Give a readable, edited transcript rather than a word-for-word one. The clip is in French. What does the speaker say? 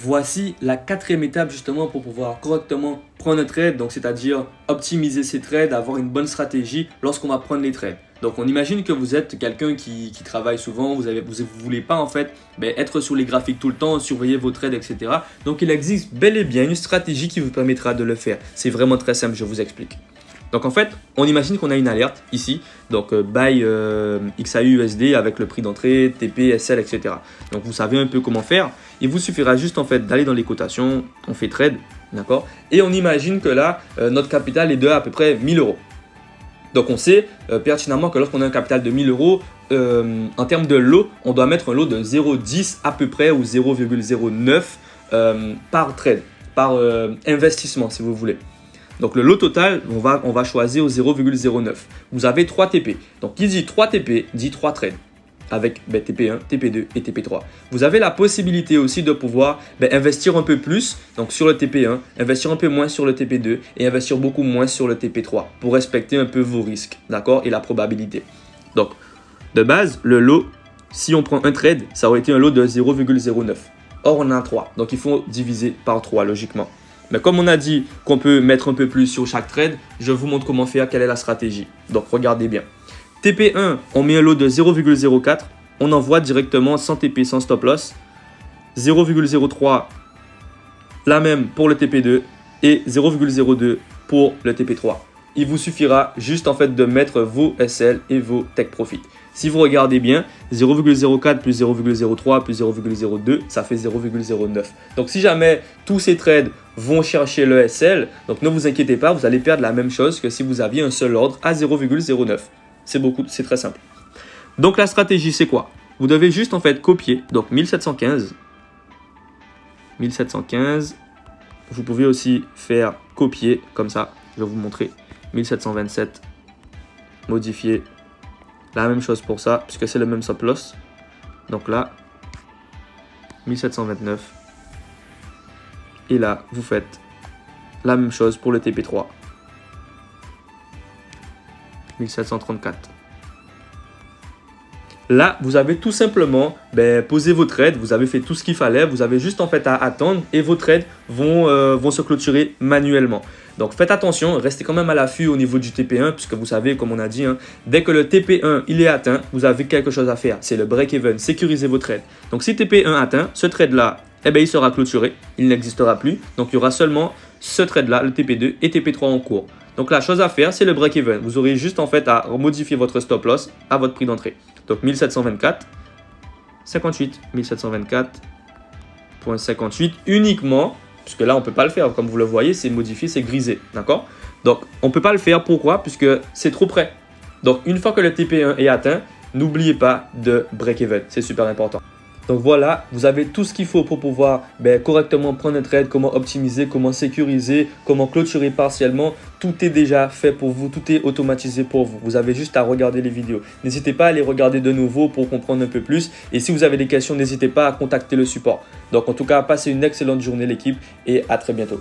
Voici la quatrième étape justement pour pouvoir correctement prendre un trade, donc c'est-à-dire optimiser ses trades, avoir une bonne stratégie lorsqu'on va prendre les trades. Donc on imagine que vous êtes quelqu'un qui travaille souvent, vous voulez pas en fait être sur les graphiques tout le temps, surveiller vos trades, etc. Donc il existe bel et bien une stratégie qui vous permettra de le faire. C'est vraiment très simple, je vous explique. Donc en fait, on imagine qu'on a une alerte ici, donc buy XAUUSD avec le prix d'entrée, TP, SL, etc. Donc vous savez un peu comment faire. Il vous suffira juste en fait d'aller dans les cotations, on fait trade, d'accord? Et on imagine que là, notre capital est de à peu près 1000 euros. Donc on sait pertinemment que lorsqu'on a un capital de 1000 euros, en termes de lot, on doit mettre un lot de 0,10 à peu près ou 0,09 par trade, par investissement si vous voulez. Donc le lot total, on va choisir au 0,09. Vous avez 3 TP. Donc qui dit 3 TP dit 3 trades avec TP1, TP2 et TP3. Vous avez la possibilité aussi de pouvoir investir un peu plus donc sur le TP1, investir un peu moins sur le TP2 et investir beaucoup moins sur le TP3 pour respecter un peu vos risques, d'accord, et la probabilité. Donc de base, le lot, si on prend un trade, ça aurait été un lot de 0,09. Or on a 3, donc il faut diviser par 3 logiquement. Mais comme on a dit qu'on peut mettre un peu plus sur chaque trade, je vous montre comment faire, quelle est la stratégie. Donc regardez bien. TP1, on met un lot de 0,04. On envoie directement sans TP, sans stop loss. 0,03, la même pour le TP2 et 0,02 pour le TP3. Il vous suffira juste en fait de mettre vos SL et vos take profit. Si vous regardez bien, 0,04 plus 0,03 plus 0,02, ça fait 0,09. Donc si jamais tous ces trades vont chercher le SL, donc ne vous inquiétez pas, vous allez perdre la même chose que si vous aviez un seul ordre à 0,09. C'est très simple. Donc la stratégie c'est quoi? Vous devez juste en fait copier, donc 1715. Vous pouvez aussi faire copier comme ça, je vais vous montrer. 1727, modifier. La même chose pour ça, puisque c'est le même stop loss. Donc là, 1729. Et là, vous faites la même chose pour le TP3. 1734. Là, vous avez tout simplement posé vos trades. Vous avez fait tout ce qu'il fallait. Vous avez juste en fait à attendre et vos trades vont se clôturer manuellement. Donc faites attention, restez quand même à l'affût au niveau du TP1 puisque vous savez, comme on a dit, dès que le TP1 il est atteint, vous avez quelque chose à faire. C'est le break-even, sécuriser vos trades. Donc si TP1 atteint, ce trade-là, il sera clôturé, il n'existera plus. Donc il y aura seulement ce trade-là, le TP2 et TP3 en cours. Donc la chose à faire, c'est le break-even. Vous aurez juste en fait à modifier votre stop loss à votre prix d'entrée. Donc 1724, 58, 1724.58 uniquement, puisque là on ne peut pas le faire, comme vous le voyez, c'est modifié, c'est grisé, d'accord? Donc on ne peut pas le faire, pourquoi? Puisque c'est trop près. Donc une fois que le TP1 est atteint, n'oubliez pas de break-even, c'est super important. Donc voilà, vous avez tout ce qu'il faut pour pouvoir correctement prendre un trade, comment optimiser, comment sécuriser, comment clôturer partiellement. Tout est déjà fait pour vous, tout est automatisé pour vous. Vous avez juste à regarder les vidéos. N'hésitez pas à les regarder de nouveau pour comprendre un peu plus. Et si vous avez des questions, n'hésitez pas à contacter le support. Donc en tout cas, passez une excellente journée l'équipe et à très bientôt.